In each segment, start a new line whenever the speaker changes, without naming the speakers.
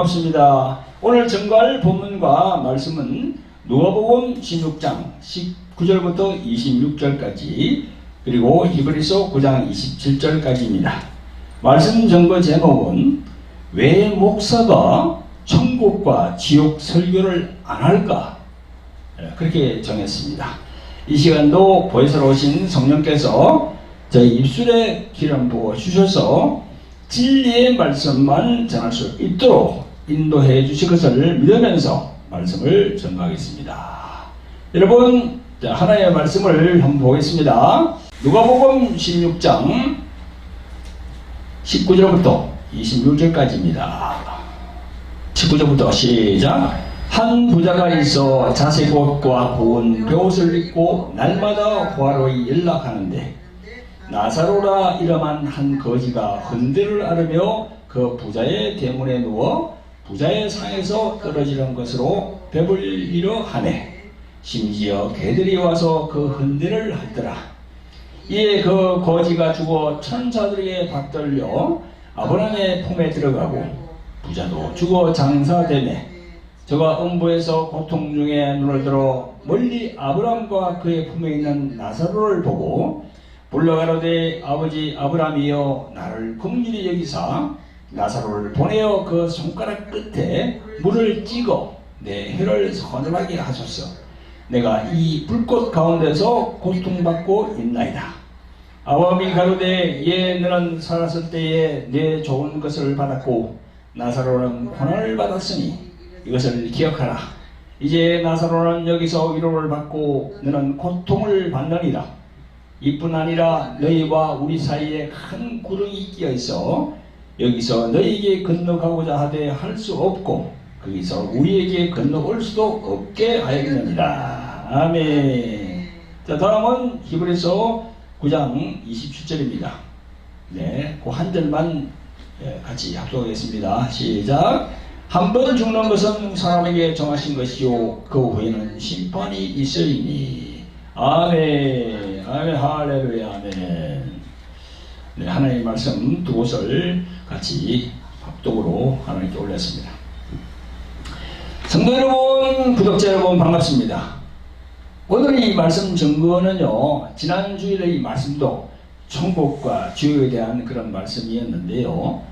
반갑습니다. 오늘 전갈 본문과 말씀은 누가복음 16장 19절부터 26절까지 그리고 히브리서 9장 27절까지입니다. 말씀 전거 제목은 왜 목사가 천국과 지옥 설교를 안 할까? 그렇게 정했습니다. 이 시간도 보혜사로 오신 성령께서 저희 입술에 기름 부어 주셔서 진리의 말씀만 전할 수 있도록 인도해 주실 것을 믿으면서 말씀을 전가하겠습니다. 여러분, 하나님의 말씀을 한번 보겠습니다. 누가복음 16장 19절부터 26절까지입니다. 19절부터 시작. 한 부자가 있어 자색 옷과 고운 벼옷을 입고 날마다 호화로이 연락하는데 나사로라 이름한 한 거지가 흔들을 앓으며 그 부자의 대문에 누워 부자의 상에서 떨어지는 것으로 배불리려 하네. 심지어 개들이 와서 그 흔들을 하더라. 이에 그 거지가 죽어 천사들에게 받들려 아브라함의 품에 들어가고 부자도 죽어 장사되네. 저가 음부에서 고통 중에 눈을 들어 멀리 아브라함과 그의 품에 있는 나사로를 보고 불러가로되 아버지 아브라함이여 나를 긍휼히 여기사 나사로를 보내어 그 손가락 끝에 물을 찍어 내 혀를 서늘하게 하소서. 내가 이 불꽃 가운데서 고통받고 있나이다. 아브라함이 가로되 예 너는 살았을 때에 내 좋은 것을 받았고 나사로는 고난을 받았으니 이것을 기억하라. 이제 나사로는 여기서 위로를 받고 너는 고통을 받느니라. 이뿐 아니라 너희와 우리 사이에 큰 구름이 끼어 있어 여기서 너희에게 건너가고자 하되 할 수 없고 거기서 우리에게 건너올 수도 없게 하였느니라. 아멘. 자, 다음은 히브리서 9장 27절입니다. 네, 그 한 절만 같이 합독하겠습니다. 시작. 한 번 죽는 것은 사람에게 정하신 것이요 그 후에는 심판이 있으리니. 아멘. 아멘. 할렐루야. 아멘. 네, 하나님의 말씀 두 곳을 같이 합독으로 하나님께 올렸습니다. 성도 여러분, 구독자 여러분 반갑습니다. 오늘 이 말씀 전거는요, 지난 주일의 이 말씀도 천국과 지옥에 대한 그런 말씀이었는데요,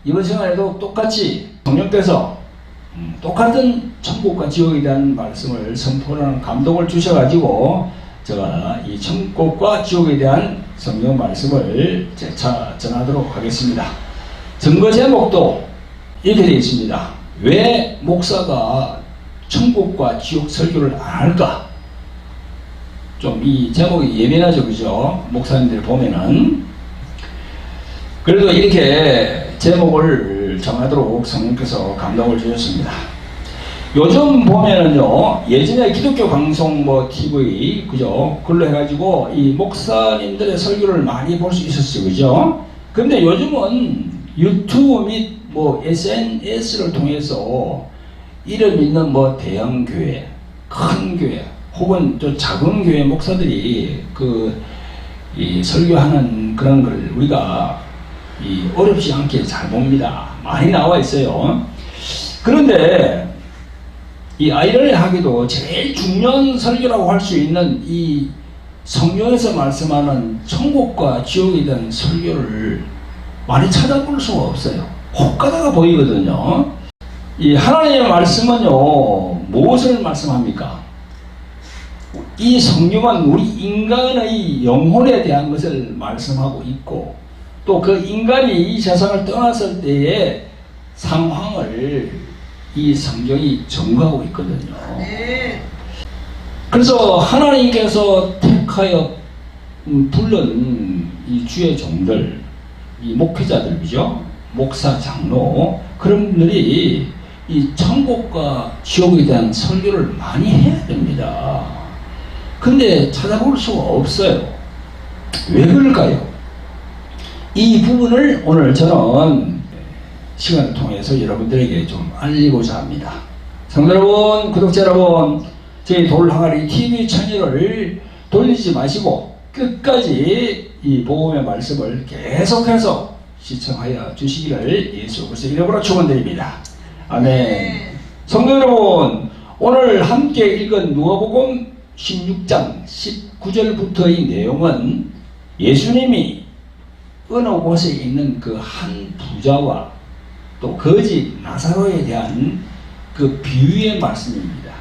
이번 시간에도 똑같이 성령께서 똑같은 천국과 지옥에 대한 말씀을 선포하는 감동을 주셔가지고 제가 이 천국과 지옥에 대한 성경 말씀을 재차 전하도록 하겠습니다. 증거 제목도 이렇게 되어 있습니다. 왜 목사가 천국과 지옥 설교를 안 할까? 좀 이 제목이 예민하죠, 그죠? 목사님들 보면은. 그래도 이렇게 제목을 정하도록 성령께서 감동을 주셨습니다. 요즘 보면은요, 예전에 기독교 방송 TV, 그죠? 그걸로 해가지고 이 목사님들의 설교를 많이 볼 수 있었어요, 그죠? 근데 요즘은 유튜브 및 SNS를 통해서 이름 있는 대형 교회, 큰 교회, 혹은 또 작은 교회 목사들이 이 설교하는 그런 걸 우리가 어렵지 않게 잘 봅니다. 많이 나와 있어요. 그런데 이 아이러니하게도 제일 중요한 설교라고 할 수 있는 이 성경에서 말씀하는 천국과 지옥에 대한 설교를 많이 찾아볼 수가 없어요. 혹가다가 보이거든요. 이 하나님의 말씀은요, 무엇을 말씀합니까? 이 성경은 우리 인간의 영혼에 대한 것을 말씀하고 있고, 또 그 인간이 이 세상을 떠났을 때의 상황을 이 성경이 증거하고 있거든요. 그래서 하나님께서 택하여 부른 이 주의 종들, 이 목회자들, 그죠? 목사, 장로, 그런 분들이 이 천국과 지옥에 대한 설교를 많이 해야 됩니다. 근데 찾아볼 수가 없어요. 왜 그럴까요? 이 부분을 오늘 저는 시간을 통해서 여러분들에게 좀 알리고자 합니다. 성도 여러분, 구독자 여러분, 저희 돌항아리 TV 채널을 돌리지 마시고 끝까지 이 복음의 말씀을 계속해서 시청하여 주시기를 예수 그리스도의 이름으로 축원드립니다. 아멘. 성도 여러분, 오늘 함께 읽은 누가복음 16장 19절부터의 내용은 예수님이 어느 곳에 있는 그 한 부자와 또 거지 나사로에 대한 그 비유의 말씀입니다.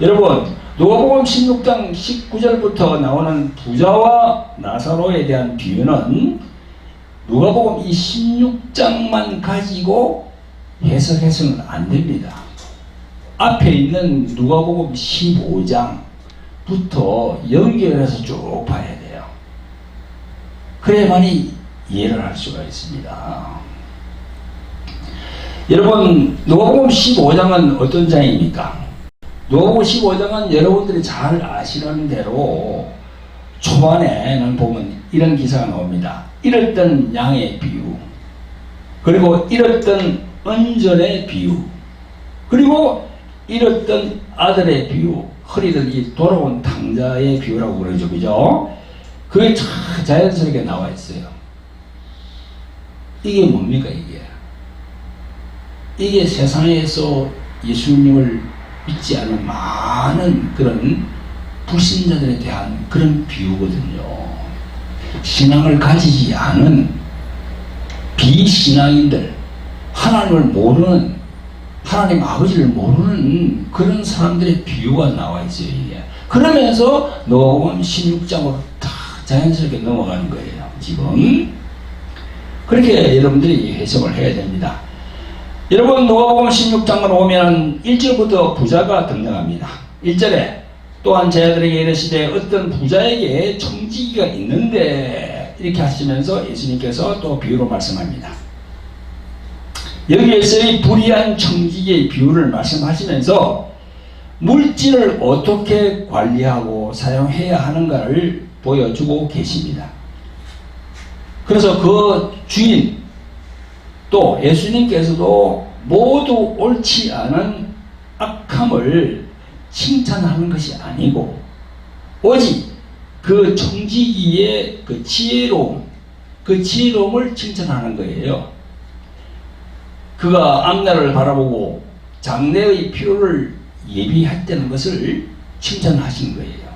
여러분, 누가복음 16장 19절부터 나오는 부자와 나사로에 대한 비유는 누가복음 이 16장만 가지고 해석해서는 안 됩니다. 앞에 있는 누가복음 15장부터 연결해서 쭉 봐야 돼요. 그래야만이 이해를 할 수가 있습니다. 여러분, 누가복음 15장은 어떤 장입니까? 누가복음 15장은 여러분들이 잘 아시는 대로 초반에는 보면 이런 기사가 나옵니다. 잃었던 양의 비유, 그리고 잃었던 은전의 비유, 그리고 잃었던 아들의 비유, 허리들이 돌아온 탕자의 비유라고 그러죠. 그죠? 그게 참 자연스럽게 나와 있어요. 이게 뭡니까, 이게? 이게 세상에서 예수님을 믿지 않은 많은 그런 불신자들에 대한 그런 비유거든요. 신앙을 가지지 않은 비신앙인들, 하나님을 모르는, 하나님 아버지를 모르는 그런 사람들의 비유가 나와 있어요, 이게. 그러면서 누가복음 16장으로 다 자연스럽게 넘어가는 거예요, 지금. 그렇게 여러분들이 해석을 해야 됩니다. 여러분, 누가복음 16장을 오면 1절부터 부자가 등장합니다. 1절에 또한 제자들에게 이르시되 어떤 부자에게 청지기가 있는데, 이렇게 하시면서 예수님께서 또 비유로 말씀합니다. 여기에서의 불의한 청지기의 비유를 말씀하시면서 물질을 어떻게 관리하고 사용해야 하는가를 보여주고 계십니다. 그래서 그 주인, 또 예수님께서도 모두 옳지 않은 악함을 칭찬하는 것이 아니고 오직 그 청지기의 그 지혜로움, 그 지혜로움을 칭찬하는 거예요. 그가 앞날을 바라보고 장래의 필요를 예비했다는 것을 칭찬하신 거예요.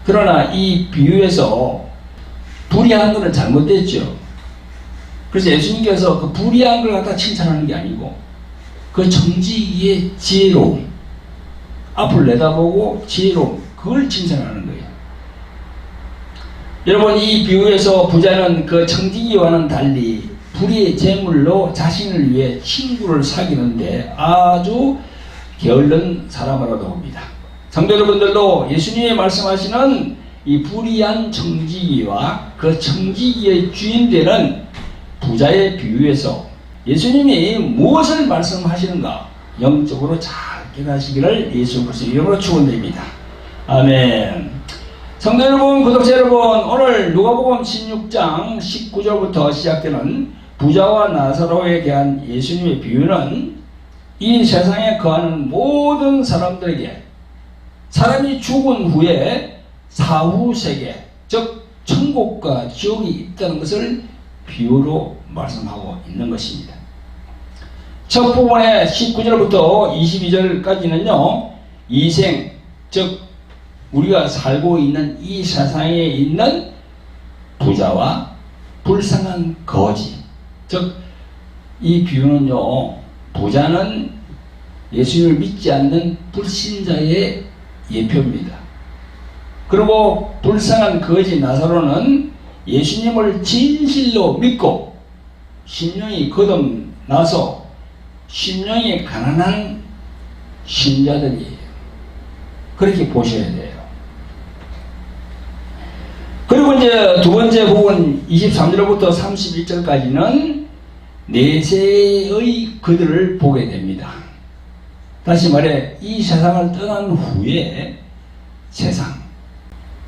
그러나 이 비유에서 불의한 것은 잘못됐죠. 그래서 예수님께서 그 불의한 걸 갖다 칭찬하는 게 아니고 그 청지기의 지혜로움, 앞을 내다보고 지혜로움, 그걸 칭찬하는 거예요. 여러분, 이 비유에서 부자는 그 청지기와는 달리 불의의 재물로 자신을 위해 친구를 사귀는데 아주 게을른 사람으로 나옵니다. 성도 여러분들도 예수님이 말씀하시는 이 불의한 청지기와 그 청지기의 주인 되는 부자의 비유에서 예수님이 무엇을 말씀하시는가 영적으로 잘 깨닫시기를 예수 그리스도의 이름으로 축원드립니다. 아멘. 성도 여러분, 구독자 여러분, 오늘 누가복음 16장 19절부터 시작되는 부자와 나사로에 대한 예수님의 비유는 이 세상에 거하는 모든 사람들에게 사람이 죽은 후에 사후세계, 즉 천국과 지옥이 있다는 것을 비유로 말씀하고 있는 것입니다. 첫 부분의 19절부터 22절까지는요, 이생, 즉 우리가 살고 있는 이 세상에 있는 부자와 불쌍한 거지, 즉 이 비유는요, 부자는 예수님을 믿지 않는 불신자의 예표입니다. 그리고 불쌍한 거지 나사로는 예수님을 진실로 믿고 심령이 거듭나서 심령이 가난한 신자들이에요. 그렇게 보셔야 돼요. 그리고 이제 두 번째 부분 23절부터 31절까지는 내세의 그들을 보게 됩니다. 다시 말해 이 세상을 떠난 후에 세상,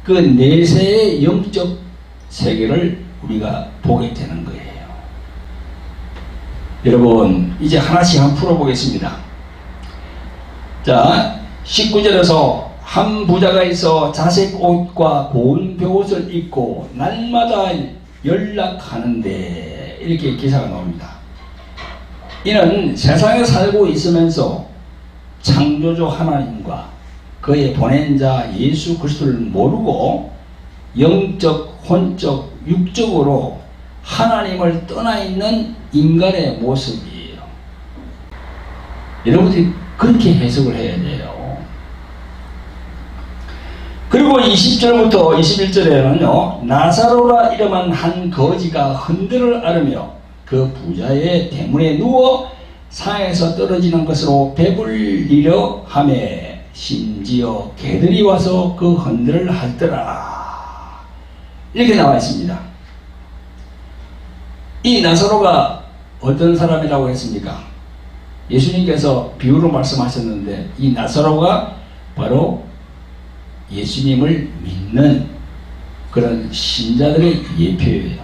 그 내세의 영적 세계를 우리가 보게 되는 거예요. 여러분, 이제 하나씩 한번 풀어보겠습니다. 자, 19절에서 한 부자가 있어 자색 옷과 고운 벼옷을 입고 날마다 연락하는데, 이렇게 기사가 나옵니다. 이는 세상에 살고 있으면서 창조주 하나님과 그의 보낸 자 예수 그리스도를 모르고 영적, 혼적, 육적으로 하나님을 떠나 있는 인간의 모습이에요. 여러분들이 그렇게 해석을 해야 돼요. 그리고 20절부터 21절에는요, 나사로라 이름한 한 거지가 흔들을 앓으며 그 부자의 대문에 누워 상에서 떨어지는 것으로 배불리려 하매 심지어 개들이 와서 그 흔들을 핥더라. 이렇게 나와 있습니다. 이 나사로가 어떤 사람이라고 했습니까? 예수님께서 비유로 말씀하셨는데 이 나사로가 바로 예수님을 믿는 그런 신자들의 예표예요.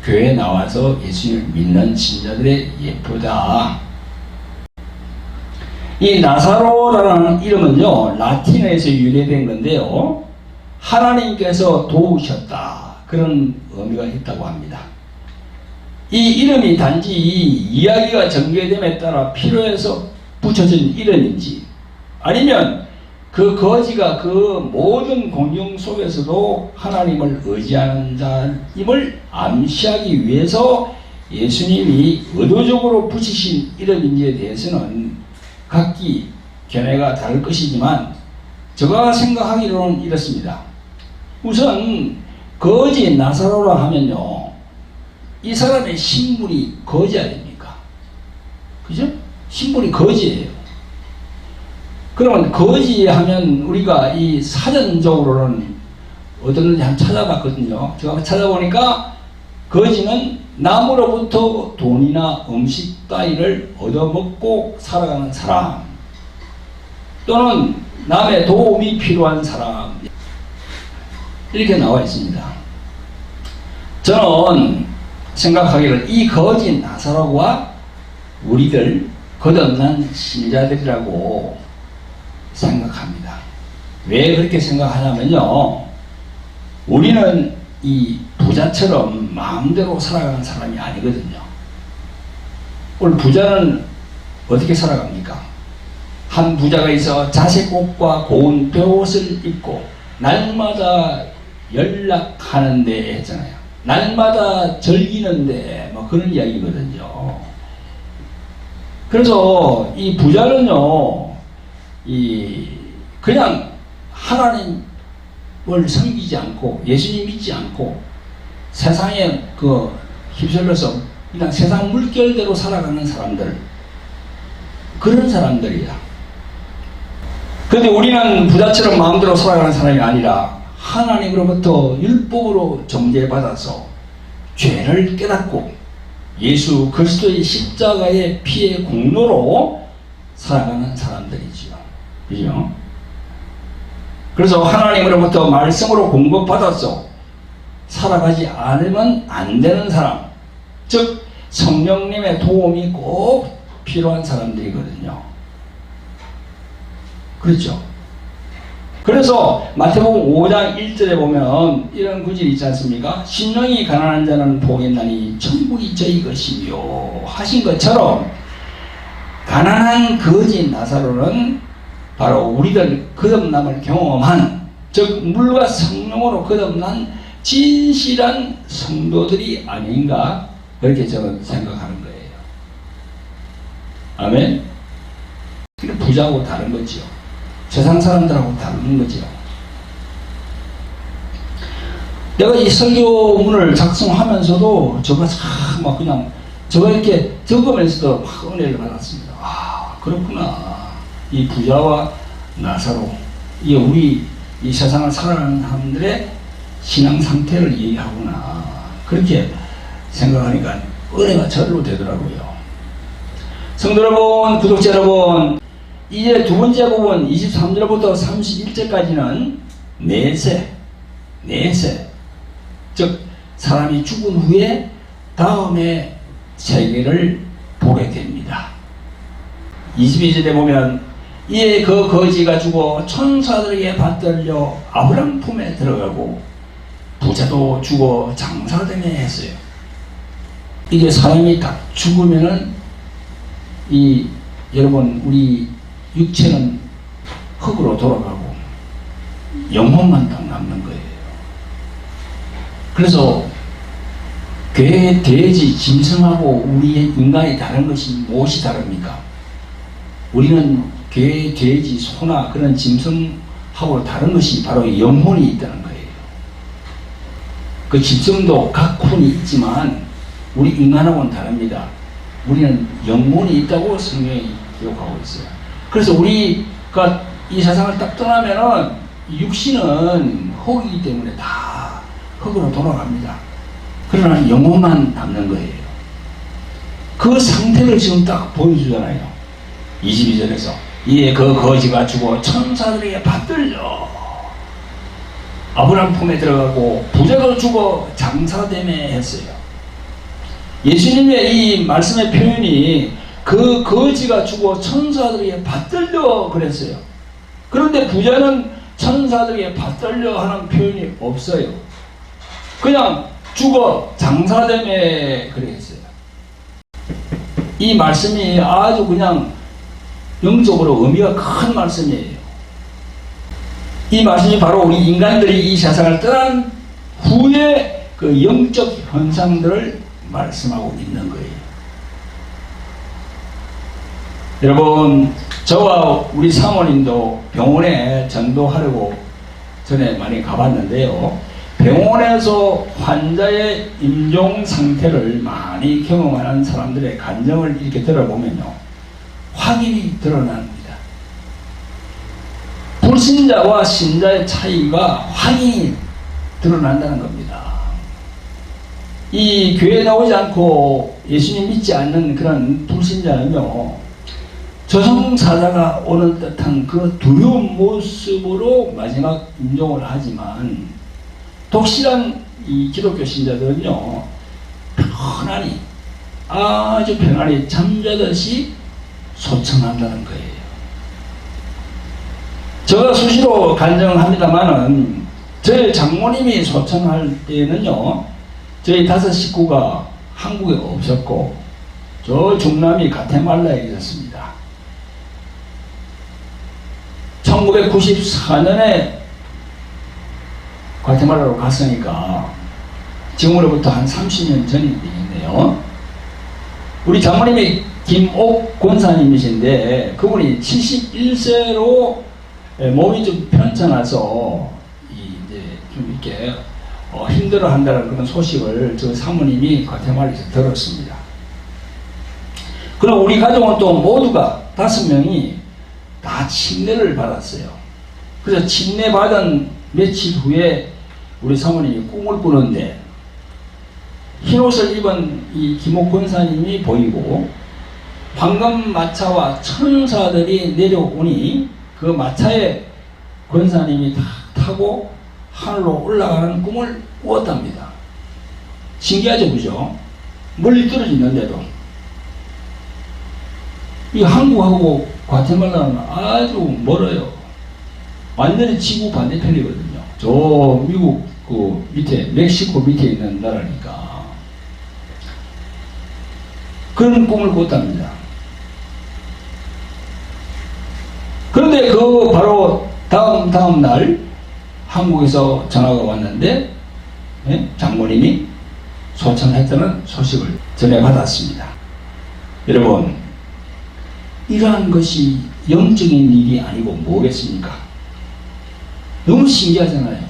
교회에 나와서 예수님을 믿는 신자들의 예표다. 이 나사로라는 이름은요, 라틴어에서 유래된 건데요, 하나님께서 도우셨다, 그런 의미가 있다고 합니다. 이 이름이 단지 이야기가 전개됨에 따라 필요해서 붙여진 이름인지, 아니면 그 거지가 그 모든 공경 속에서도 하나님을 의지하는 자임을 암시하기 위해서 예수님이 의도적으로 붙이신 이름인지에 대해서는 각기 견해가 다를 것이지만 제가 생각하기로는 이렇습니다. 우선 거지 나사로라 하면요, 이 사람의 신분이 거지 아닙니까? 그죠? 신분이 거지예요. 그러면 거지 하면 우리가 이 사전적으로는 어떤지 한번 찾아봤거든요. 제가 찾아보니까 거지는 남으로부터 돈이나 음식 따위를 얻어먹고 살아가는 사람, 또는 남의 도움이 필요한 사람, 이렇게 나와 있습니다. 저는 생각하기를 이 거지 나사로와 우리들 거듭난 신자들이라고 생각합니다. 왜 그렇게 생각하냐면요, 우리는 이 부자처럼 마음대로 살아가는 사람이 아니거든요. 오늘 부자는 어떻게 살아갑니까? 한 부자가 있어 자색 옷과 고운 벼옷을 입고 날마다 연락하는데 했잖아요. 날마다 즐기는데 뭐 그런 이야기거든요. 그래서 이 부자는요, 그냥 하나님을 섬기지 않고 예수님 믿지 않고 세상에 휩쓸려서 그냥 세상 물결대로 살아가는 사람들, 그런 사람들이야. 그런데 우리는 부자처럼 마음대로 살아가는 사람이 아니라 하나님으로부터 율법으로 정죄받아서 죄를 깨닫고 예수 그리스도의 십자가의 피의 공로로 살아가는 사람들이지요. 그죠? 그래서 하나님으로부터 말씀으로 공급받아서 살아가지 않으면 안 되는 사람, 즉 성령님의 도움이 꼭 필요한 사람들이거든요. 그렇죠? 그래서 마태복음 5장 1절에 보면 이런 구절이 있지 않습니까? 심령이 가난한 자는 복이 있나니 천국이 저희 것이며 하신 것처럼 가난한 거지 나사로는 바로 우리들 거듭남을 경험한, 즉 물과 성령으로 거듭난 진실한 성도들이 아닌가, 그렇게 저는 생각하는 거예요. 아멘. 부자하고 다른 거지요. 세상 사람들하고 다른 거지요. 내가 이 설교문을 작성하면서도 저가 참 막 그냥 저가 이렇게 적으면서도 막 은혜를 받았습니다. 아, 그렇구나. 이 부자와 나사로, 이게 우리 이 세상을 살아가는 사람들의 신앙 상태를 얘기하구나, 그렇게 생각하니까 은혜가 절로 되더라고요. 성도 여러분, 구독자 여러분, 이제 두 번째 부분 23절부터 31절까지는 내세, 즉 사람이 죽은 후에 다음에 세계를 보게 됩니다. 22절에 보면 이에 그 거지가 죽어 천사들에게 받들려 아브람 품에 들어가고 부자도 죽어 장사되며 했어요. 이게 사람이 딱 죽으면은 여러분, 우리 육체는 흙으로 돌아가고 영혼만 딱 남는 거예요. 그래서 개, 돼지, 짐승하고 우리의 인간이 다른 것이 무엇이 다릅니까? 우리는 개, 돼지, 소나 그런 짐승하고 다른 것이 바로 영혼이 있다는 거예요. 그 짐승도 각 혼이 있지만 우리 인간하고는 다릅니다. 우리는 영혼이 있다고 성경이 기록하고 있어요. 그래서 우리가 이 세상을 딱 떠나면은 육신은 흙이기 때문에 다 흙으로 돌아갑니다. 그러나 영혼만 남는 거예요. 그 상태를 지금 딱 보여주잖아요. 22절에서 이에 그 거지가 죽어 천사들에게 받들려 아브라함 품에 들어가고 부자가 죽어 장사되매 했어요. 예수님의 이 말씀의 표현이 그 거지가 죽어 천사들에게 받들려 그랬어요. 그런데 부자는 천사들에게 받들려 하는 표현이 없어요. 그냥 죽어 장사되매 그랬어요. 이 말씀이 아주 그냥 영적으로 의미가 큰 말씀이에요. 이 말씀이 바로 우리 인간들이 이 세상을 떠난 후에 그 영적 현상들을 말씀하고 있는 거예요. 여러분, 저와 우리 사모님도 병원에 전도하려고 전에 많이 가봤는데요. 병원에서 환자의 임종 상태를 많이 경험하는 사람들의 간증을 이렇게 들어보면요, 확인이 드러납니다. 불신자와 신자의 차이가 확인이 드러난다는 겁니다. 이 교회에 나오지 않고 예수님 믿지 않는 그런 불신자는요, 저승사자가 오는 듯한 그 두려운 모습으로 마지막 임종을 하지만, 독실한 이 기독교 신자들은요, 편안히, 아주 편안히 잠자듯이 소청한다는 거예요. 제가 수시로 간증합니다만은, 저희 장모님이 소청할 때는요, 저희 5 식구가 한국에 없었고, 저 중남이 가테말라에 있었습니다. 1994년에 과테말라로 갔으니까 지금으로부터 한 30년 전이 되겠네요. 우리 장모님이 김옥 권사님이신데 그분이 71세로 몸이 좀 편찮아서 이제 좀 이렇게 힘들어한다는 그런 소식을 저 사모님이 과테말라에서 들었습니다. 그리고 우리 가족은 또 모두가 5명이 다 침례를 받았어요. 그래서 침례 받은 며칠 후에 우리 사모님이 꿈을 꾸는데 흰옷을 입은 이 김옥 권사님이 보이고 황금 마차와 천사들이 내려오니 그 마차에 권사님이 타고 하늘로 올라가는 꿈을 꾸었답니다. 신기하죠, 그죠? 멀리 떨어지는데도. 이 한국하고 과테말라는 아주 멀어요. 완전히 지구 반대편이거든요. 저 미국 그 밑에, 멕시코 밑에 있는 나라니까. 그런 꿈을 꿨답니다. 그런데 그 바로 다음 날 한국에서 전화가 왔는데, 장모님이 소청했다는 소식을 전해받았습니다. 여러분, 이러한 것이 영적인 일이 아니고 뭐겠습니까? 너무 신기하잖아요.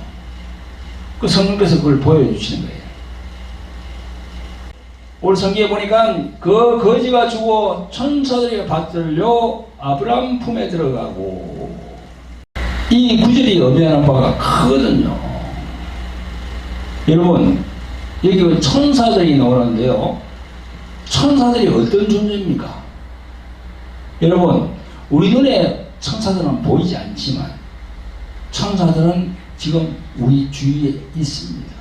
그 성령께서 그걸 보여주시는 거예요. 오늘 성경에 보니까 그 거지가 죽어 천사들에게 받들려 아브라함 품에 들어가고, 이 구절이 의미하는 바가 크거든요. 여러분, 여기 천사들이 나오는데요, 천사들이 어떤 존재입니까? 여러분, 우리 눈에 천사들은 보이지 않지만 천사들은 지금 우리 주위에 있습니다.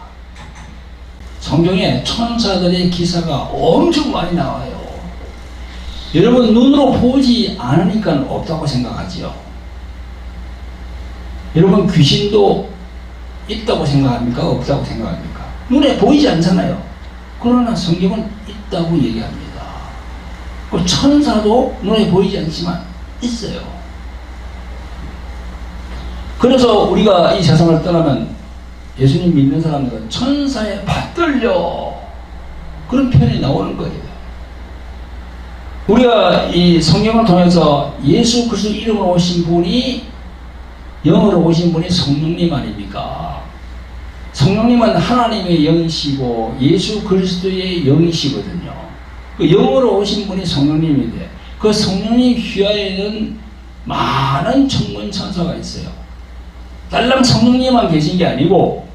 성경에 천사들의 기사가 엄청 많이 나와요. 여러분, 눈으로 보지 않으니까 없다고 생각하지요. 여러분, 귀신도 있다고 생각합니까? 없다고 생각합니까? 눈에 보이지 않잖아요. 그러나 성경은 있다고 얘기합니다. 그 천사도 눈에 보이지 않지만 있어요. 그래서 우리가 이 세상을 떠나면 예수님 믿는 사람들은 천사에 받들려 그런 표현이 나오는 거예요. 우리가 이 성경을 통해서 예수 그리스도 이름으로 오신 분이, 영으로 오신 분이 성령님 아닙니까? 성령님은 하나님의 영이시고 예수 그리스도의 영이시거든요. 그 영으로 오신 분이 성령님인데 그 성령님 휘하에는 많은 천군 천사가 있어요. 딸랑 성령님만 계신 게 아니고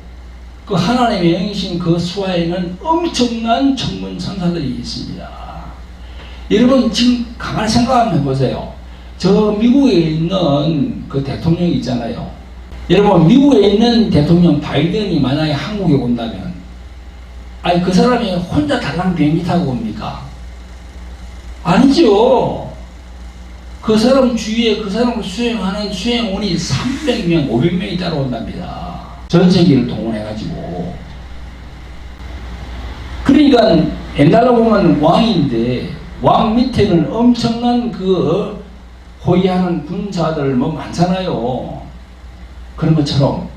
그 하나님의 영이신 그 수하에는 엄청난 천군 천사들이 있습니다. 여러분 지금 가만히 생각 한번 해보세요. 저 미국에 있는 그 대통령 있잖아요. 여러분 미국에 있는 대통령 바이든이 만약에 한국에 온다면 아니 그 사람이 혼자 달랑 비행기 타고 옵니까? 아니죠. 그 사람 주위에 그 사람을 수행하는 수행원이 300명, 500명이 따라온답니다. 전 세계를 동원해가지고. 그러니까 옛날로 보면 왕인데 왕 밑에는 엄청난 그 호위하는 군사들 뭐 많잖아요. 그런 것처럼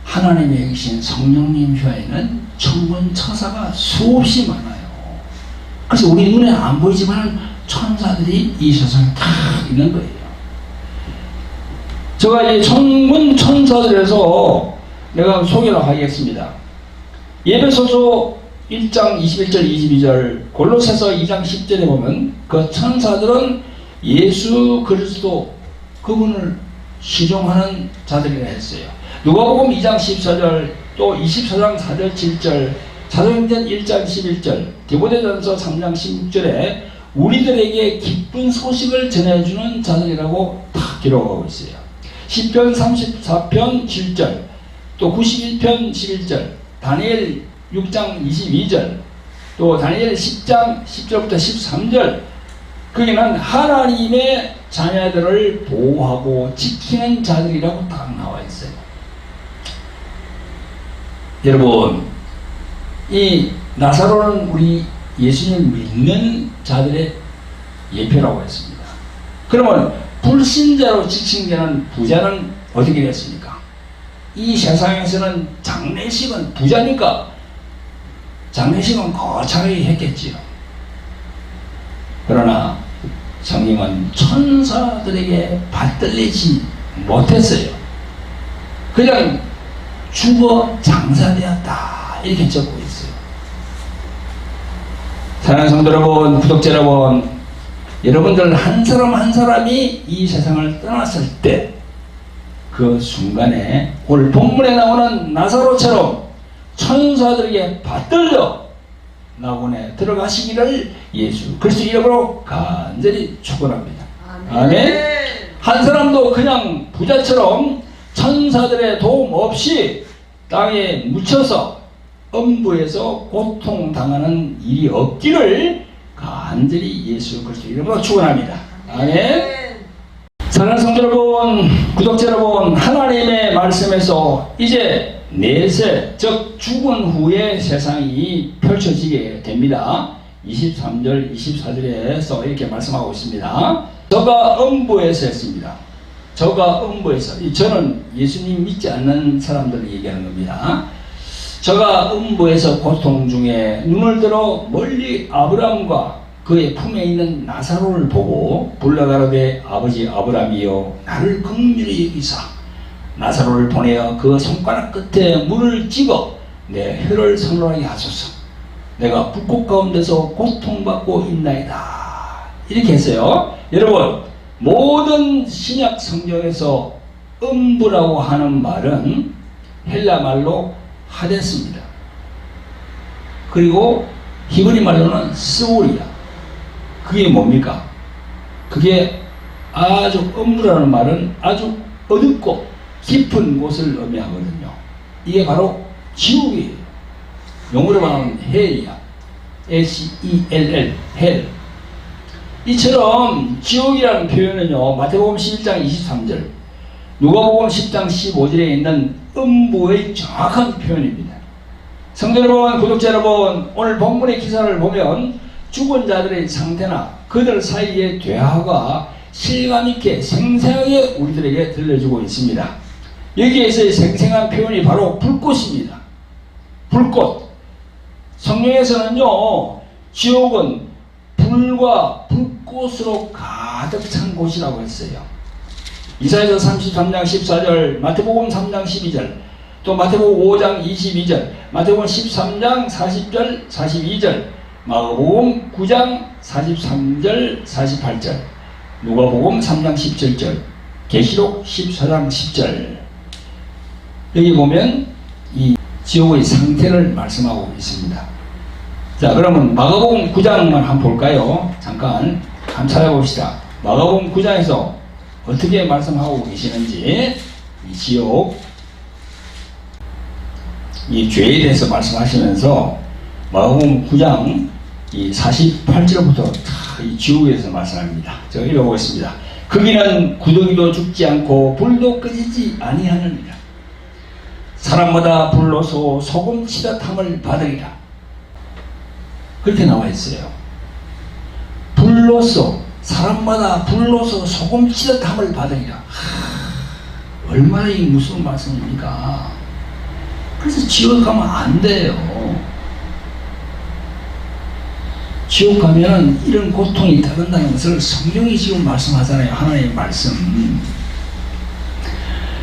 하나님의 계신 성령님 휘하에는 천군 천사가 수없이 많아요. 그래서 우리 눈에 안 보이지만 천사들이 이 세상에 다 있는 거예요. 제가 이 천군 천사들에서 내가 소개를 하겠습니다. 에베소서 1장 21절 22절, 골로새서 2장 10절에 보면 그 천사들은 예수 그리스도 그분을 시종하는 자들이라 했어요. 누가복음 2장 14절, 또 24장 4절 7절, 사도행전 1장 11절, 디모데전서 3장 16절에 우리들에게 기쁜 소식을 전해주는 자들이라고 다 기록하고 있어요. 시편 34편 7절, 또 91편 11절, 다니엘 6장 22절, 또 다니엘 10장 10절부터 13절, 거기는 하나님의 자녀들을 보호하고 지키는 자들이라고 딱 나와 있어요. 여러분, 이 나사로는 우리 예수님 믿는 자들의 예표라고 했습니다. 그러면 불신자로 지칭되는 부자는 어떻게 됐습니까? 이 세상에서는 장례식은 부자니까 장례식은 거창하게 했겠지요. 그러나 성경은 천사들에게 받들리지 못했어요. 그냥 죽어 장사되었다 이렇게 적고 있어요. 사랑하는 성도 여러분, 구독자 여러분, 여러분들 한 사람 한 사람이 이 세상을 떠났을 때 그 순간에 오늘 본문에 나오는 나사로처럼 천사들에게 받들려 낙원에 들어가시기를 예수 그리스도 이름으로 간절히 축원합니다. 아멘. 한 사람도 그냥 부자처럼 천사들의 도움 없이 땅에 묻혀서 음부에서 고통당하는 일이 없기를 간절히 예수 그리스도 이름으로 축원합니다. 아멘. 사랑하는 성도 여러분, 구독자 여러분, 하나님의 말씀에서 이제 내세, 즉 죽은 후에 세상이 펼쳐지게 됩니다. 23절, 24절에서 이렇게 말씀하고 있습니다. 저가 음부에서 했습니다. 저가 음부에서, 저는 예수님 믿지 않는 사람들을 얘기하는 겁니다. 저가 음부에서 고통 중에 눈을 들어 멀리 아브라함과 그의 품에 있는 나사로를 보고 불러가로되 아버지 아브라함이여 나를 긍휼히 여기사 나사로를 보내어 그 손가락 끝에 물을 찍어 내 혀를 선로하게 하소서. 내가 불꽃 가운데서 고통받고 있나이다. 이렇게 했어요. 여러분, 모든 신약 성경에서 음부라고 하는 말은 헬라 말로 하데스입니다. 그리고 히브리 말로는 스올이야. 그게 뭡니까? 그게 아주 음부라는 말은 아주 어둡고 깊은 곳을 의미하거든요. 이게 바로 지옥이에요. 영어로 말하면 헬이야. H-E-L-L, 헬. 이처럼 지옥이라는 표현은요, 마태복음 11장 23절, 누가복음 10장 15절에 있는 음부의 정확한 표현입니다. 성도 여러분, 구독자 여러분, 오늘 본문의 기사를 보면 죽은 자들의 상태나 그 그들 사이의 대화가 실감있게 생생하게 우리들에게 들려주고 있습니다. 여기에서의 생생한 표현이 바로 불꽃입니다. 불꽃. 성경에서는요, 지옥은 불과 불꽃으로 가득 찬 곳이라고 했어요. 이사야서 33장 14절, 마태복음 3장 12절, 또 마태복음 5장 22절, 마태복음 13장 40절, 42절, 마가복음 9장 43절, 48절, 누가복음 3장 17절, 계시록 14장 10절. 여기 보면 이 지옥의 상태를 말씀하고 있습니다. 자, 그러면 마가복음 9장만 한번 볼까요? 잠깐 찾아봅시다. 마가복음 9장에서 어떻게 말씀하고 계시는지, 이 지옥, 이 죄에 대해서 말씀하시면서 마가복음 9장 이 48절부터 이 지옥에 대해서 말씀합니다. 제가 읽어보겠습니다. 거기는 구더기도 죽지 않고 불도 꺼지지 아니하느니라. 사람마다 불로서 소금치듯함을 받으리라. 그렇게 나와 있어요. 불로서, 사람마다 불로서 소금치듯함을 받으리라. 얼마나 이 무서운 말씀입니까? 그래서 지옥 가면 안 돼요. 지옥 가면은 이런 고통이 따른다는 것을 성경이 지금 말씀하잖아요. 하나님의 말씀.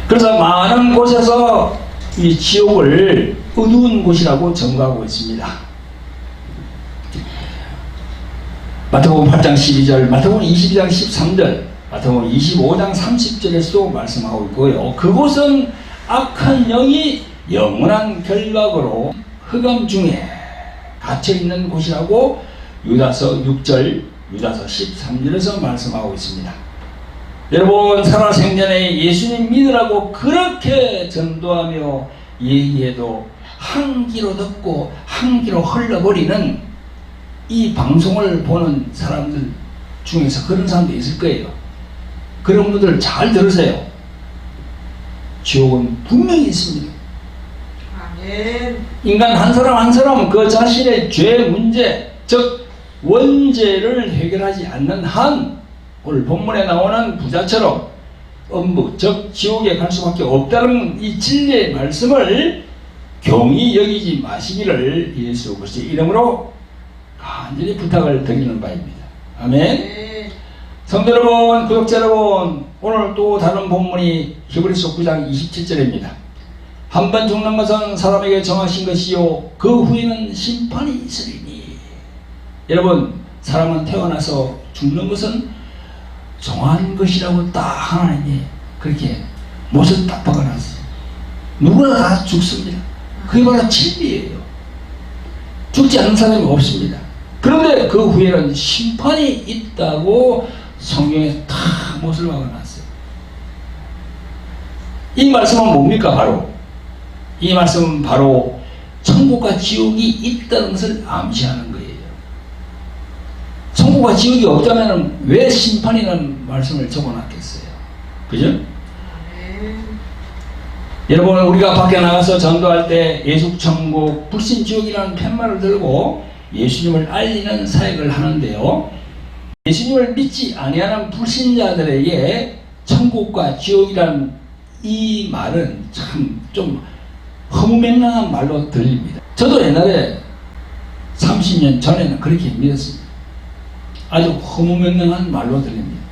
그래서 많은 곳에서 이 지옥을 어두운 곳이라고 전가하고 있습니다. 마태복음 8장 12절, 마태복음 22장 13절, 마태복음 25장 30절에서도 말씀하고 있고요. 그곳은 악한 영이 영원한 결박으로 흑암 중에 갇혀있는 곳이라고 유다서 6절, 유다서 13절에서 말씀하고 있습니다. 여러분, 살아생전에 예수님 믿으라고 그렇게 전도하며 얘기해도 한 귀로 듣고 한 귀로 흘러버리는 이 방송을 보는 사람들 중에서 그런 사람도 있을 거예요. 그런 분들 잘 들으세요. 지옥은 분명히 있습니다. 아멘. 인간 한 사람 한 사람은 그 자신의 죄 문제, 즉 원죄를 해결하지 않는 한, 오늘 본문에 나오는 부자처럼 엄부, 즉 지옥에 갈 수밖에 없다는 이 진리의 말씀을 경히 여기지 마시기를 예수 그리스도의 이름으로 간절히 부탁을 드리는 바입니다. 아멘. 성도 여러분, 구독자 여러분, 오늘 또 다른 본문이 히브리서 9장 27절입니다. 한 번 죽는 것은 사람에게 정하신 것이요 그 후에는 심판이 있으리니. 여러분, 사람은 태어나서 죽는 것은 정한 것이라고 딱 하나님이 그렇게 못을 딱 박아놨어요. 누구나 다 죽습니다. 그게 바로 진리예요. 죽지 않는 사람이 없습니다. 그런데 그 후에는 심판이 있다고 성경에 다 못을 박아놨어요. 이 말씀은 뭡니까? 바로 이 말씀은 바로 천국과 지옥이 있다는 것을 암시하는 거예요. 천국과 지옥이 없다면 왜 심판이라는 말씀을 적어놨겠어요? 그죠? 여러분, 우리가 밖에 나가서 전도할 때 예수천국, 불신지옥이라는 팻말을 들고 예수님을 알리는 사역을 하는데요. 예수님을 믿지 아니하는 불신자들에게 천국과 지옥이라는 이 말은 참 좀 허무맹랑한 말로 들립니다. 저도 옛날에 30년 전에는 그렇게 믿었습니다. 아주 허무맹랑한 말로 들립니다.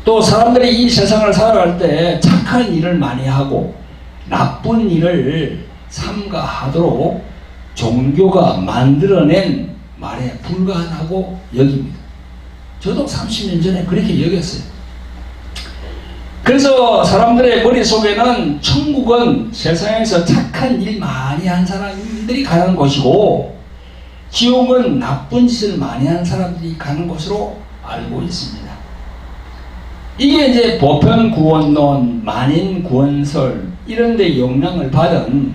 또 사람들이 이 세상을 살아갈 때 착한 일을 많이 하고 나쁜 일을 삼가하도록 종교가 만들어낸 말에 불과하다고 여깁니다. 저도 30년 전에 그렇게 여겼어요. 그래서 사람들의 머릿속에는 천국은 세상에서 착한 일 많이 한 사람들이 가는 곳이고 지옥은 나쁜 짓을 많이 한 사람들이 가는 곳으로 알고 있습니다. 이게 이제 보편구원론, 만인구원설 이런 데 영향을 받은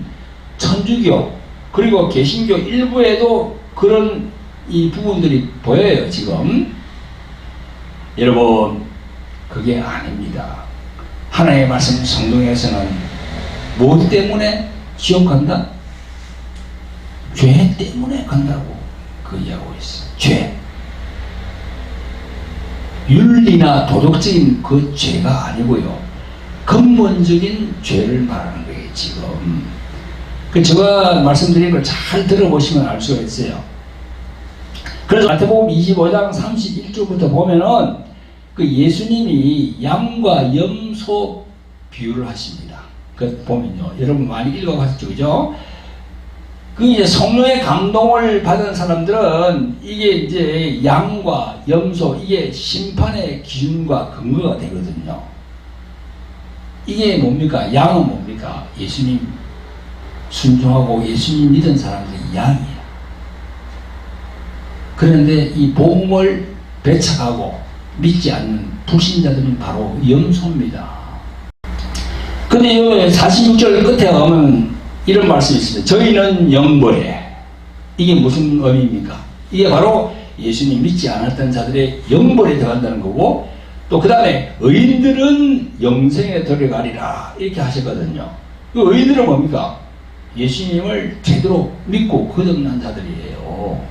천주교 그리고 개신교 일부에도 그런 이 부분들이 보여요. 지금 여러분, 그게 아닙니다. 하나님의 말씀 성경에서는 뭐 때문에 지옥 간다? 죄 때문에 간다고 그 이야기하고 있어요. 죄. 윤리나 도덕적인 그 죄가 아니고요. 근본적인 죄를 말하는 거예요, 지금. 제가 말씀드린 걸 잘 들어보시면 알 수가 있어요. 그래서 마태복음 25장 31절부터 보면은 그 예수님이 양과 염소 비유를 하십니다. 그 보면요. 여러분 많이 읽어봤죠, 그죠? 그 이제 성령의 감동을 받은 사람들은 이게 이제 양과 염소, 이게 심판의 기준과 근거가 되거든요. 이게 뭡니까? 양은 뭡니까? 예수님 순종하고 예수님 믿은 사람들이 양이에요. 그런데 이 복음을 배척하고 믿지 않는 불신자들은 바로 염소입니다. 근데 46절 끝에 가면 이런 말씀이 있습니다. 저희는 영벌에. 이게 무슨 의미입니까? 이게 바로 예수님 믿지 않았던 자들의 영벌에 들어간다는 거고, 또 그 다음에 의인들은 영생에 들어가리라 이렇게 하셨거든요. 그 의인들은 뭡니까? 예수님을 제대로 믿고 거듭난 자들이에요.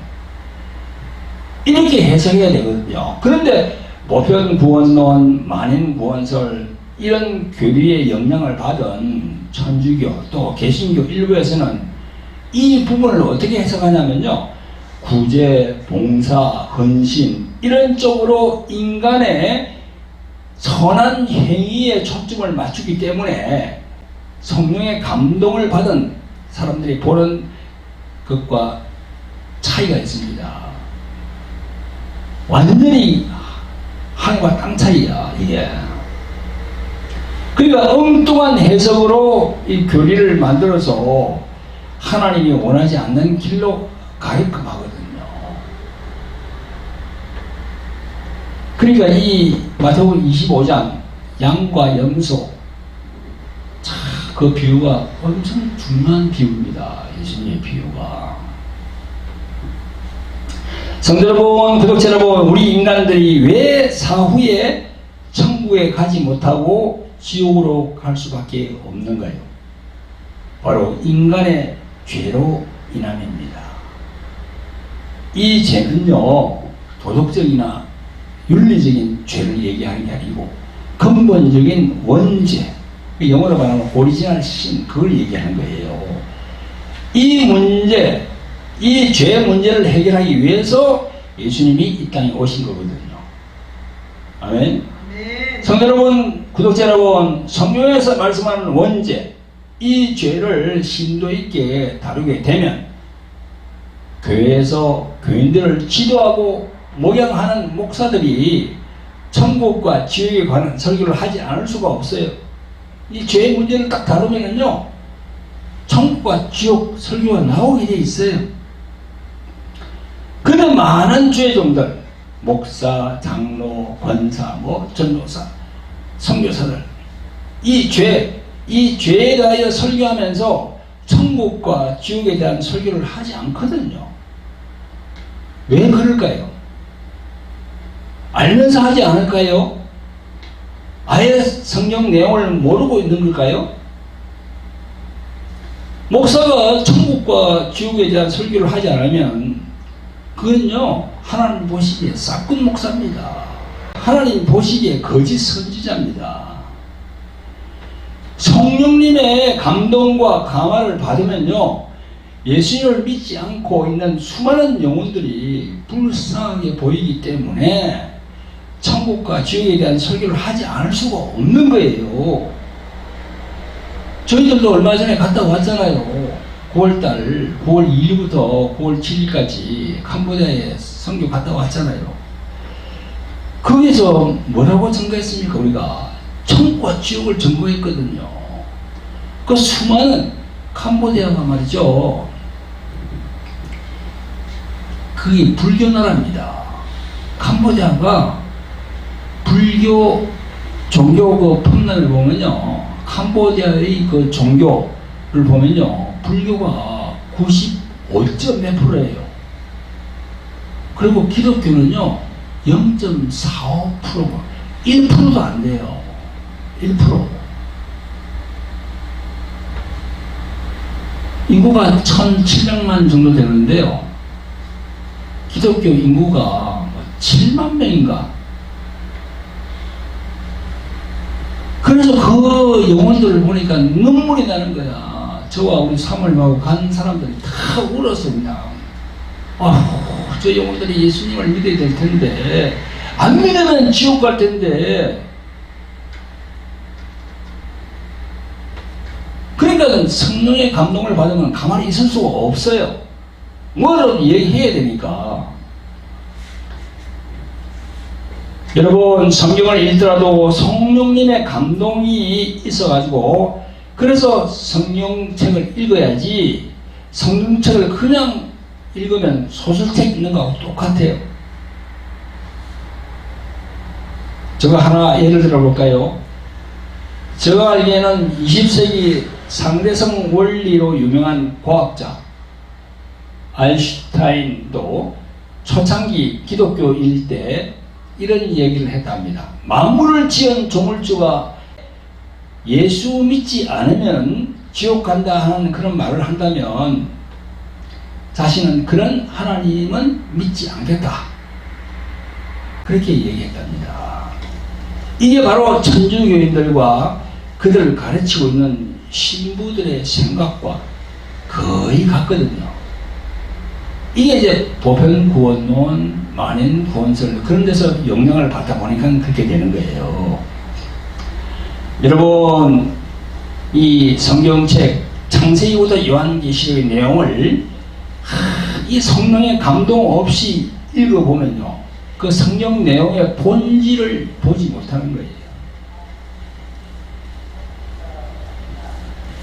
이렇게 해석해야 되거든요. 그런데 보편 구원론, 만인 구원설 이런 교리의 영향을 받은 천주교 또 개신교 일부에서는 이 부분을 어떻게 해석하냐면요, 구제, 봉사, 헌신 이런 쪽으로 인간의 선한 행위에 초점을 맞추기 때문에 성령의 감동을 받은 사람들이 보는 것과 차이가 있습니다. 완전히 하늘과 땅 차이야, 이게. 그러니까 엉뚱한 해석으로 이 교리를 만들어서 하나님이 원하지 않는 길로 가게끔 하거든요. 그러니까 이 마태복음 25장 양과 염소, 그 비유가 엄청 중요한 비유입니다. 예수님의 비유가. 성도 여러분, 구독자 여러분, 우리 인간들이 왜 사후에 천국에 가지 못하고 지옥으로 갈 수밖에 없는가요? 바로 인간의 죄로 인함입니다. 이 죄는요, 도덕적이나 윤리적인 죄를 얘기하는 게 아니고 근본적인 원죄, 영어로 말하면 오리지널 신, 그걸 얘기하는 거예요. 이 문제, 이 죄 문제를 해결하기 위해서 예수님이 이 땅에 오신 거거든요. 아멘. 성도 여러분, 구독자 여러분, 성경에서 말씀하는 원죄, 이 죄를 심도 있게 다루게 되면 교회에서 교인들을 지도하고 목양하는 목사들이 천국과 지옥에 관한 설교를 하지 않을 수가 없어요. 이 죄의 문제를 딱 다루면은요, 천국과 지옥 설교가 나오게 돼 있어요. 근데 많은 죄종들, 목사, 장로, 권사, 전도사, 선교사들, 이 죄에 대하여 설교하면서 천국과 지옥에 대한 설교를 하지 않거든요. 왜 그럴까요? 알면서 하지 않을까요? 아예 성경 내용을 모르고 있는 걸까요? 목사가 천국과 지옥에 대한 설교를 하지 않으면 그건요, 하나님 보시기에 싹군 목사입니다. 하나님 보시기에 거짓 선지자입니다. 성령님의 감동과 감화를 받으면요, 예수님을 믿지 않고 있는 수많은 영혼들이 불쌍하게 보이기 때문에 천국과 지옥에 대한 설교를 하지 않을 수가 없는 거예요. 저희들도 얼마 전에 갔다 왔잖아요. 9월달, 9월 2일부터 9월 7일까지 캄보디아에 선교 갔다 왔잖아요. 거기서 뭐라고 증거했습니까? 우리가 천국과 지옥을 증거했거든요. 그 수많은 캄보디아가 말이죠, 그게 불교 나라입니다. 캄보디아가 불교 종교 그 펌단을 보면요, 캄보디아의 그 종교를 보면요, 불교가 95점 몇 프로예요. 그리고 기독교는요 0.45%, 1%도 안 돼요. 1%. 인구가 1700만 정도 되는데요, 기독교 인구가 7만 명인가
그래서 그 영혼들을 보니까 눈물이 나는 거야. 저와 우리 사모님하고 간 사람들이 다 울었어 그냥. 저 영혼들이 예수님을 믿어야 될 텐데 안 믿으면 지옥 갈 텐데. 그러니까 성령의 감동을 받으면 가만히 있을 수가 없어요. 뭐라도 얘기해야 되니까. 여러분, 성경을 읽더라도 성령님의 감동이 있어가지고, 그래서 성경책을 읽어야지, 성경책을 그냥 읽으면 소설책 읽는 거하고 똑같아요. 제가 하나 예를 들어볼까요? 제가 알기에는 20세기 상대성 원리로 유명한 과학자 아인슈타인도 초창기 기독교일 때 이런 얘기를 했답니다. 만물을 지은 조물주가 예수 믿지 않으면 지옥 간다 하는 그런 말을 한다면 자신은 그런 하나님은 믿지 않겠다. 그렇게 얘기했답니다. 이게 바로 천주교인들과 그들을 가르치고 있는 신부들의 생각과 거의 같거든요. 이게 이제 보편구원론, 만인구원설 그런 데서 영향을 받다 보니까 그렇게 되는 거예요. 여러분, 이 성경책 창세기부터 요한계시록의 내용을 이 성령의 감동 없이 읽어보면요, 그 성경 내용의 본질을 보지 못하는 거예요.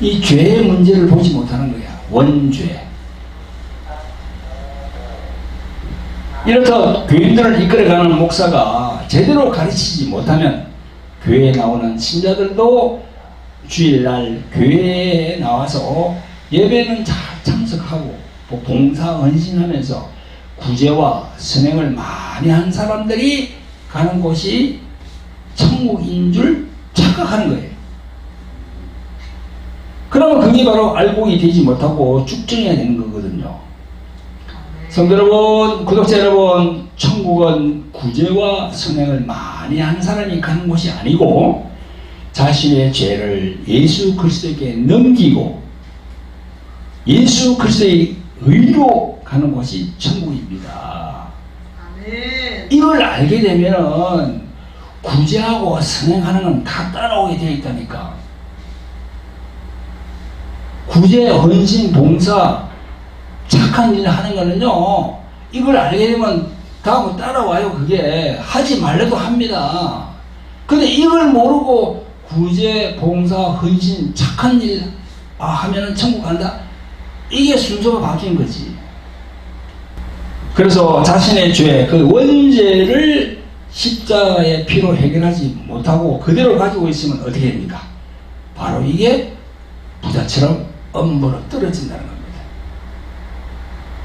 이 죄의 문제를 보지 못하는 거야. 원죄. 이렇다 교인들을 이끌어가는 목사가 제대로 가르치지 못하면 교회에 나오는 신자들도 주일날 교회에 나와서 예배는 잘 참석하고 봉사 헌신하면서 구제와 선행을 많이 한 사람들이 가는 곳이 천국인 줄 착각하는 거예요. 그러면 그게 바로 알곡이 되지 못하고 쭉정해야 되는 거거든요. 성도 여러분, 구독자 여러분, 천국은 구제와 선행을 많이 한 사람이 가는 곳이 아니고 자신의 죄를 예수 그리스도에게 넘기고 예수 그리스도의 의로 가는 곳이 천국입니다. 아멘. 이걸 알게 되면은 구제하고 선행하는 건 다 따라오게 되어 있다니까. 구제, 헌신, 봉사, 착한 일을 하는 거는요, 이걸 알게 되면 다음으로 따라와요. 그게 하지 말래도 합니다. 근데 이걸 모르고 구제, 봉사, 헌신, 착한 일 하면은 천국 간다? 이게 순서가 바뀐 거지. 그래서 자신의 죄, 그 원죄를 십자가의 피로 해결하지 못하고 그대로 가지고 있으면 어떻게 됩니까? 바로 이게 부자처럼 엄보로 떨어진다는 겁니다.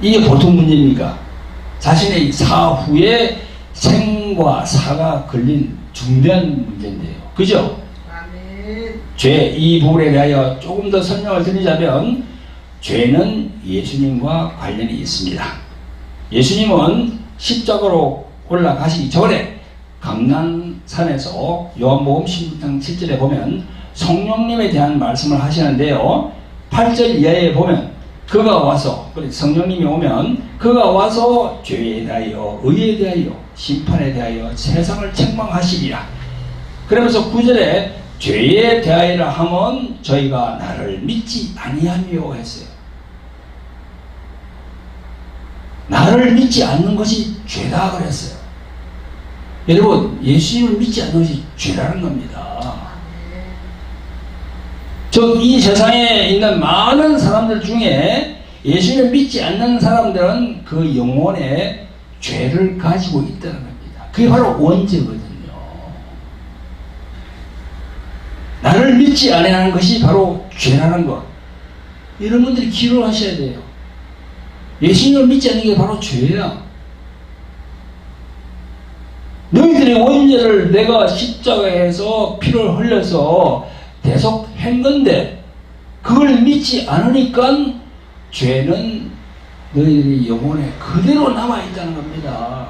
이게 보통 문제입니까? 자신의 사후에 생과 사가 걸린 중대한 문제인데요. 그죠? 아멘. 죄, 이 부분에 대하여 조금 더 설명을 드리자면 죄는 예수님과 관련이 있습니다. 예수님은 십자가로 올라가시기 전에 감난산에서 요한복음 16장 7절에 보면 성령님에 대한 말씀을 하시는데요. 8절 이하에 보면 그가 와서, 성령님이 오면 그가 와서 죄에 대하여, 의에 대하여, 심판에 대하여 세상을 책망하시리라. 그러면서 9절에 죄에 대하여라 하면 저희가 나를 믿지 아니하며 했어요. 나를 믿지 않는 것이 죄다 그랬어요. 여러분, 예수님을 믿지 않는 것이 죄라는 겁니다. 이 세상에 있는 많은 사람들 중에 예수님을 믿지 않는 사람들은 그 영혼에 죄를 가지고 있다는 겁니다. 그게 바로 원죄거든요. 나를 믿지 않는 것이 바로 죄라는 것. 이런 분들이 기록을 하셔야 돼요. 예수님을 믿지 않는 게 바로 죄야. 너희들의 원죄를 내가 십자가에서 피를 흘려서 대속한 건데 그걸 믿지 않으니까 죄는 너희들의 영혼에 그대로 남아있다는 겁니다.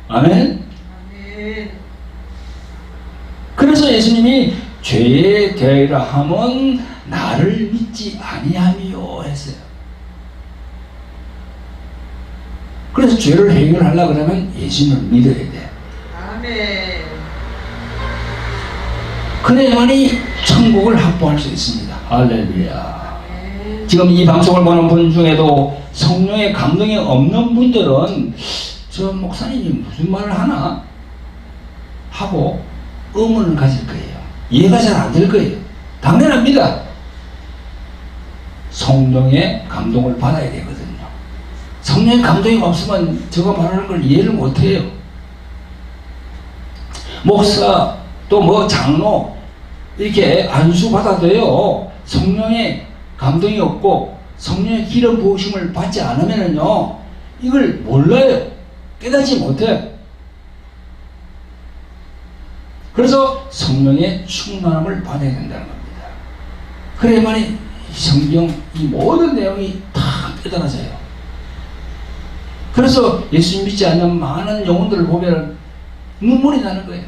아멘? 아멘. 그래서 예수님이 죄의 대라 함은 나를 믿지 아니하며 했어요. 그래서 죄를 해결하려고 그러면 예수님을 믿어야 돼.
아멘.
그래야만이 천국을 확보할 수 있습니다. 할렐루야.
아멘.
지금 이 방송을 보는 분 중에도 성령의 감동이 없는 분들은 저 목사님이 무슨 말을 하나 하고 의문을 가질 거예요. 이해가 잘 안 될 거예요. 당연합니다. 성령의 감동을 받아야 되거든요. 성령의 감동이 없으면 저거 말하는 걸 이해를 못 해요. 목사 또 뭐 장로 이렇게 안수 받아도요, 성령의 감동이 없고 성령의 기름 부으심을 받지 않으면요 이걸 몰라요. 깨닫지 못해요. 그래서 성령의 충만함을 받아야 된다는 겁니다. 그래야만이 성경 이 모든 내용이 다 깨달아져요. 그래서 예수 믿지 않는 많은 영혼들을 보면 눈물이 나는 거예요.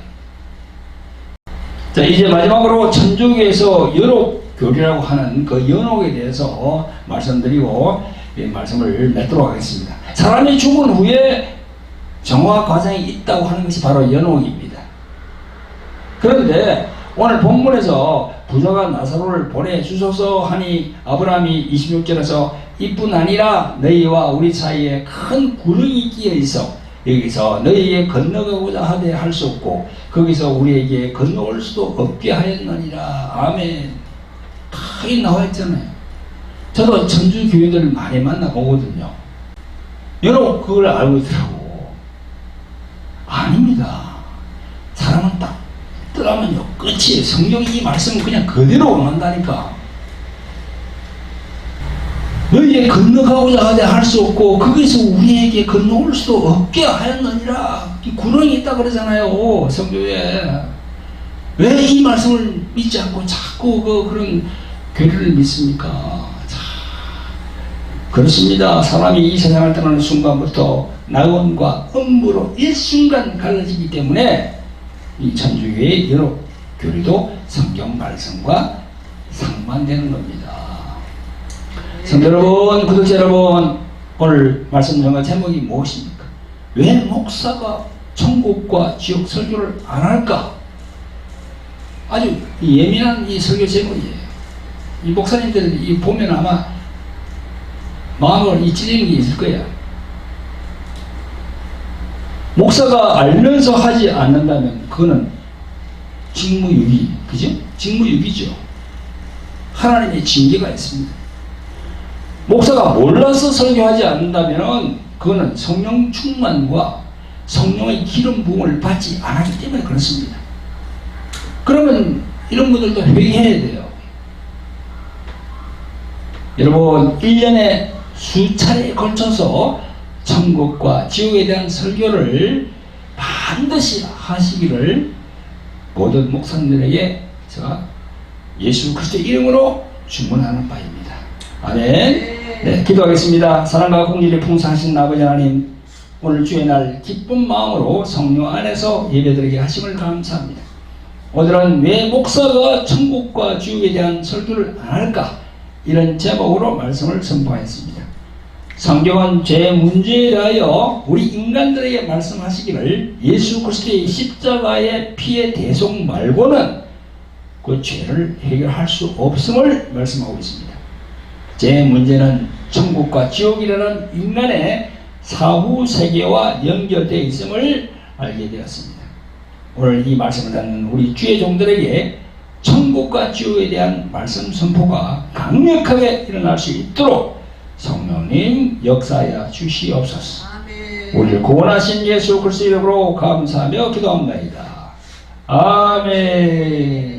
자, 이제 마지막으로 천주교에서 연옥교리라고 하는 그 연옥에 대해서 말씀드리고 말씀을 맺도록 하겠습니다. 사람이 죽은 후에 정화 과정이 있다고 하는 것이 바로 연옥입니다. 그런데 오늘 본문에서 부자가 나사로를 보내주소서 하니 아브라함이 26절에서 이뿐 아니라 너희와 우리 사이에 큰 구렁이 끼어 있어 여기서 너희에게 건너가고자 하되 할 수 없고 거기서 우리에게 건너올 수도 없게 하였느니라. 아멘. 다 나와 있잖아요. 저도 천주 교회들을 많이 만나보거든요. 여러분 그걸 알고 있더라고. 아닙니다. 사람은 딱 뜨라면요 끝이에요. 성경이 이 말씀은 그냥 그대로 만다니까. 너희에게 건너가고자 하되 할 수 없고 거기서 우리에게 건너올 수도 없게 하였느니라. 이 구렁이 있다 그러잖아요. 성경에. 왜 이 말씀을 믿지 않고 자꾸 그런 교리를 믿습니까? 자, 그렇습니다. 사람이 이 세상을 떠나는 순간부터 낙원과 음부로 일순간 갈라지기 때문에 이 천주교의 여러 교리도 성경 말씀과 상반되는 겁니다. 성도 여러분, 구독자 여러분, 오늘 말씀 전과 제목이 무엇입니까? 왜 목사가 천국과 지옥 설교를 안 할까? 아주 예민한 이 설교 제목이에요. 이 목사님들 보면 아마 마음을 찢어지는 게 있을 거야. 목사가 알면서 하지 않는다면 그거는 직무유기, 그죠? 직무유기죠. 하나님의 징계가 있습니다. 목사가 몰라서 설교하지 않는다면 그거는 성령 충만과 성령의 기름 부음을 받지 않았기 때문에 그렇습니다. 그러면 이런 분들도 회개해야 돼요. 여러분 1년에 수차례에 걸쳐서 천국과 지옥에 대한 설교를 반드시 하시기를 모든 목사님들에게 제가 예수 그리스도의 이름으로 주문하는 바입니다. 아멘. 네, 기도하겠습니다. 사랑과 공의를 풍성하신 아버지 하나님, 오늘 주의 날 기쁜 마음으로 성령 안에서 예배드리게 하심을 감사합니다. 오늘은 왜 목사가 천국과 지옥에 대한 설교를 안 할까? 이런 제목으로 말씀을 선포했습니다. 성경은 죄 문제에 대하여 우리 인간들에게 말씀하시기를 예수 그리스도의 십자가의 피의 대속 말고는 그 죄를 해결할 수 없음을 말씀하고 있습니다. 죄 문제는 천국과 지옥이라는 인간의 사후 세계와 연결되어 있음을 알게 되었습니다. 오늘 이 말씀을 듣는 우리 주의 종들에게 천국과 지옥에 대한 말씀 선포가 강력하게 일어날 수 있도록 성령님 역사하여 주시옵소서.
아멘.
우리를 구원하신 예수 그리스도 이름으로 감사하며 기도합니다. 아멘.